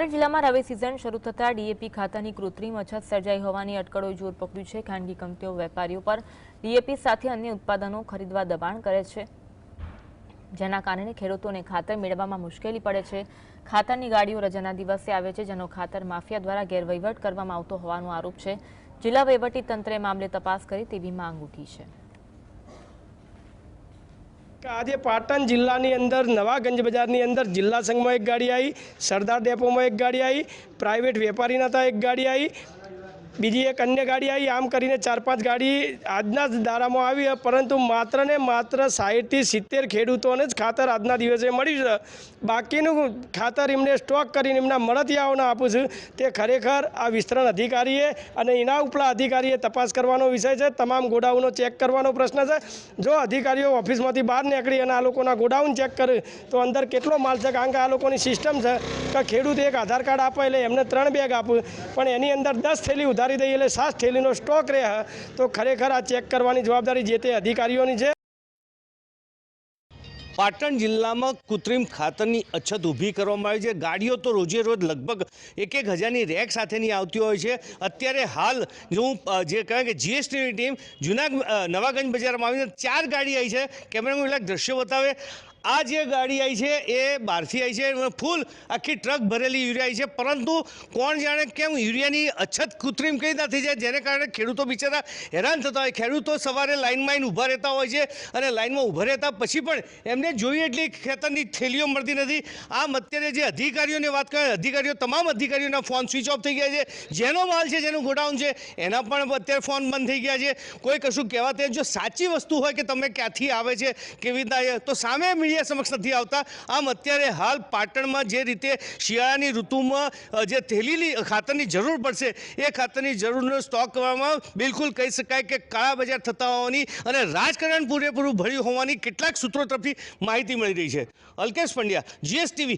જિલ્લામાં રવિ સિઝન શરૂ થતાં ડીએપી ખાતાની કૃત્રિમ અછત સર્જાઈ હોવાની અટકળોએ જોર પકડ્યું છે। ખાનગી કંપનીઓ વેપારીઓ પર ડીએપી સાથે અન્ય ઉત્પાદનો ખરીદવા દબાણ કરે છે, જેના કારણે ખેડૂતોને ખાતર મેળવવામાં મુશ્કેલી પડે છે। ખાતરની ગાડીઓ રજાના દિવસે આવે છે, જેનો ખાતર માફિયા દ્વારા ગેરવહીવટ કરવામાં આવતો હોવાનો આરોપ છે। જિલ્લા વહીવટી તંત્રે મામલે તપાસ કરે તેવી માંગ ઉઠી છે। આજે પાટણ જિલ્લાની અંદર નવાગંજ બજારની અંદર જિલ્લા સંઘમાં એક ગાડી આવી, સરદાર ડેપોમાં એક ગાડી આવી, પ્રાઇવેટ વેપારીના ત્યાં એક ગાડી આવી, બીજી એક અન્ય ગાડી આવી। આમ કરીને 4-5 ગાડી આજના જ દારામાં આવી, પરંતુ માત્ર ને માત્ર 60 થી 70 ખેડૂતોને જ ખાતર આજના દિવસે મળ્યું છે। બાકીનું ખાતર એમને સ્ટોક કરીને એમના મળતિયાઓને આપું છું। તે ખરેખર આ વિસ્તરણ અધિકારીએ અને એના ઉપલા અધિકારીએ તપાસ કરવાનો વિષય છે। તમામ ગોડાઉનો ચેક કરવાનો પ્રશ્ન છે। જો અધિકારીઓ ઓફિસમાંથી બહાર નીકળી અને આ લોકોના ગોડાઉન ચેક કરે તો અંદર કેટલો માલ છે, કારણ કે આ લોકોની સિસ્ટમ છે કે ખેડૂત એક આધાર કાર્ડ આપે એટલે એમને 3 બેગ આપું, પણ એની અંદર 10 થેલી ઉધારી દઈએ એટલે 7 થેલીનો સ્ટોક રહે, તો ખરેખર આ ચેક કરવાની જવાબદારી જે તે અધિકારીઓની છે। પાટણ જિલ્લામાં કૃત્રિમ ખાતરની અછત ઊભી કરવામાં આવી છે। ગાડીઓ તો રોજે રોજ લગભગ 1,000ની રેક સાથેની આવતી હોય છે। અત્યારે હાલ જો જે કહેવાય કે જીએસટીની ટીમ નવાગંજ બજારમાં આવીને 4 ગાડી આવી છે। કેમેરામાં કેટલાક દ્રશ્યો બતાવે। આ જે ગાડી આવી છે એ બહારથી આવી છે, ફૂલ આખી ટ્રક ભરેલી યુરિયા આવી છે, પરંતુ કોણ જાણે કેમ યુરિયાની અછત કૃત્રિમ કઈ ના થઈ જાય, જેને કારણે ખેડૂતો બિચારા હેરાન થતા હોય। ખેડૂતો સવારે લાઇનમાં ઊભા રહેતા હોય છે અને લાઇનમાં ઊભા રહેતા પછી પણ એમને જોઈએ એટલી ખેતરની થેલીઓ મળતી નથી। આમ અત્યારે જે અધિકારીઓની વાત કરે, તમામ અધિકારીઓના ફોન સ્વિચ ઓફ થઈ ગયા છે। જેનો માલ છે, જેનું ગોડાઉન છે, એના પણ અત્યારે ફોન બંધ થઈ ગયા છે। કોઈ કશું કહેવા તે જો સાચી વસ્તુ હોય કે તમે ક્યાંથી આવે છે, કેવી રીતના, તો સામે મીડિયા સમક્ષ નથી આવતા। આમ અત્યારે હાલ પાટણમાં જે રીતે શિયાળાની ઋતુમાં જે થેલીની ખાતરની જરૂર પડશે એ ખાતરની જરૂરનો સ્ટોક કરવામાં બિલકુલ કહી શકાય કે કાળા બજાર થતા હોવાની અને રાજકારણ પૂરેપૂરું ભર્યું હોવાની કેટલાક સૂત્રો તરફથી માહિતી મળી રહી છે। અલ્કેશ પંડ્યા, GSTV।